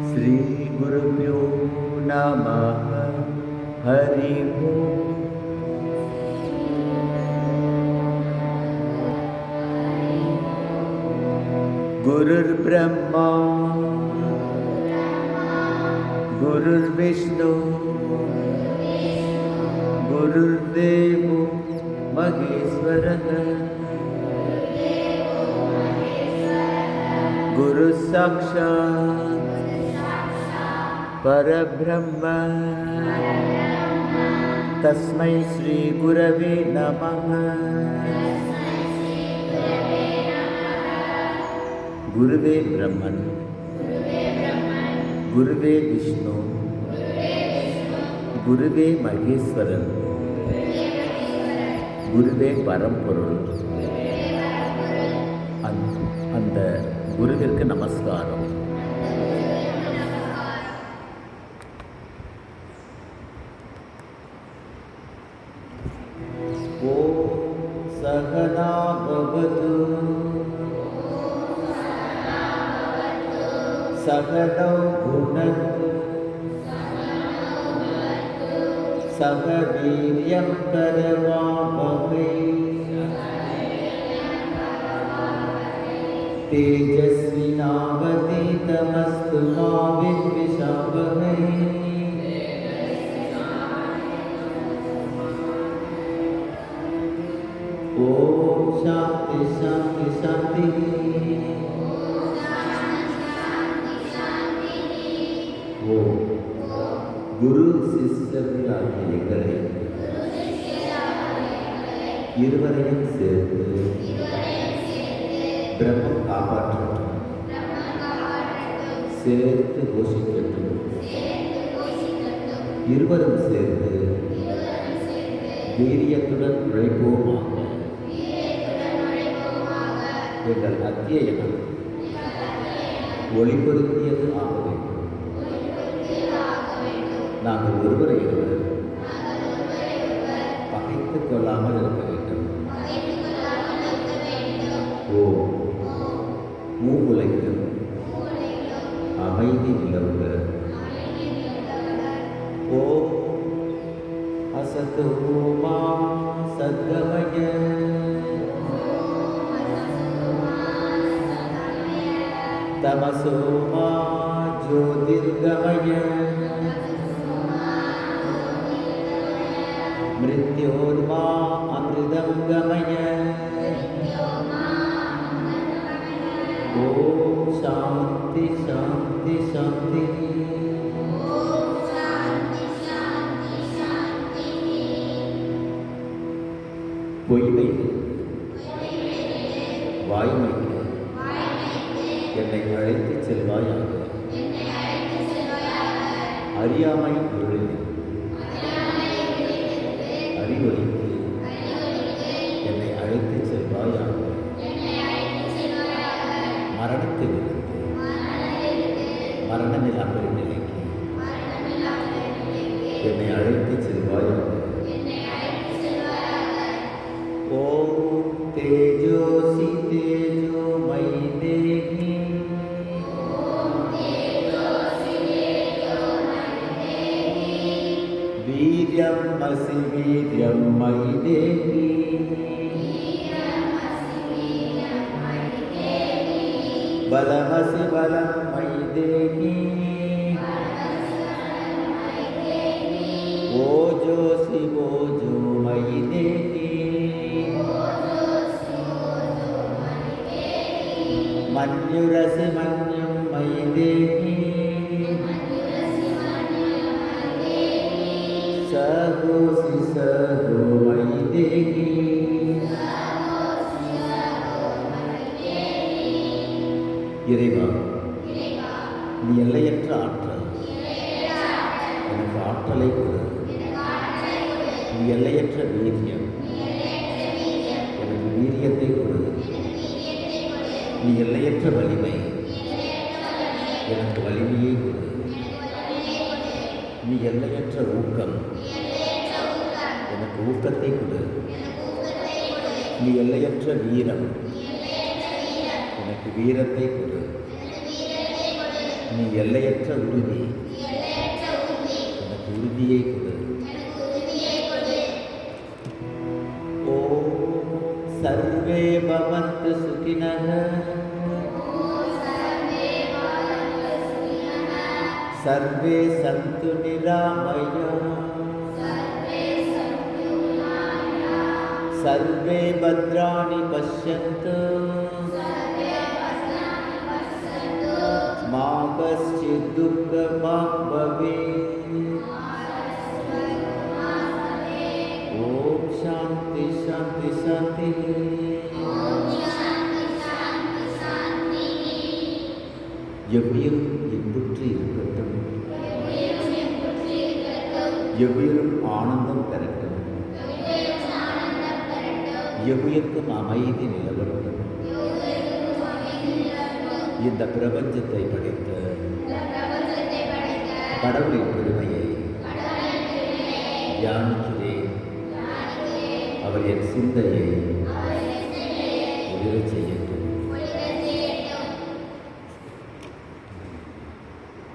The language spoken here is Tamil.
श्री गुरुभ्यो नमः। हरि ओम। गुरुर्ब्रह्मा गुरुर्विष्णु गुरुर्देवो महेश्वरः। गुरुः साक्षात् परब्रह्म तस्मै श्री गुरवे नमः। गुरुवे ब्रह्मन् गुरुवे विष्णु गुरुवे महेश्वरन गुरुवे परம்பொருள் அந்த குருவிற்கு நமஸ்காரம். ஓம் சகனா பவது சகனௌ புனக்து சக வீர்யம் கரவாவஹை तेजस्विनावतीतमस्तु मा विद्विषावहै। ओम शांति शांति शांति। ओम गुरु शिष्यர்களாகிய இருவரையும் சேர்த்து பிரம்மம் காப்பாற்றட்டும், சேர்த்து கோஷிக்கட்டும். இருவரும் சேர்ந்து வீரியத்துடன் உழைப்போமாக. எங்கள் அத்தியனம் ஒளிபொருந்தியது ஆக வேண்டும். நாங்கள் ஒருவரை ஒருவர் பகைத்துக் கொள்ளாமல் இருக்க வேண்டும். ஓ மூவுலகிலும் அமைதி நிலவுக. ஓ அசதோ மா சத்கமய தமசோ மா ஜோதிர்கமய மிருத்யோர்மா அமிர்தம் கமய. ஓம் சாந்தி சாந்தி சாந்தி. பொய்மை வாய்மைக்கு என்னை அழைத்து செல்வாயாக. அறியாமை இருளில் அறிவொளிக்கு என்னை அழைத்து செல்வாயாக. மரணத்திலிருந்து மரணமில்லாமல் நிலைக்கு என்னை அழைத்து செல்வாயாக. ஓம் தேஜோசி தேஜோ மை தேகி வீர்யம் அசி வீர்யம் மை தேகி बलमसि बलं मयि देहि ओजोसि ओजो मयि देहि मन्युरसि मन्युं मयि देहि सहोसि सहो मयि देहि இறைவா, நீ எல்லையற்ற ஆற்றல், எனக்கு ஆற்றலை கொடு. நீ எல்லையற்ற வீரியம், எனக்கு வீரியத்தை கொடு. நீ எல்லையற்ற வலிமை, எனக்கு வலிமையை கொடு. நீ எல்லையற்ற ஊக்கம், எனக்கு ஊக்கத்தை கொடு. நீ எல்லையற்ற வீரம், எனக்கு வீரத்தை கொடு. நீ எல்லையற்ற உறுதி, எனக்கு உறுதியை கொடு. ஓம் சர்வே பவந்து சுகினः, சர்வே சந்து நிராமயாः, सर्वे भद्राणि पश्यन्तु मा कश्चित् दुःखभाग् भवेत्। ओम शांति शांति शांति। எவ்வியும் இன்புற்று இருக்கட்டும், எவ்வியும் ஆனந்தம் பெறட்டும், எவ்வியர்க்கும் அமைதி நிலவட்டும். இந்த பிரபஞ்சத்தை படைத்த கடவுளின் பெருமையை தியானிக்கிறேன். அவர் என் சிந்தையை உயரச் செய்யட்டும்.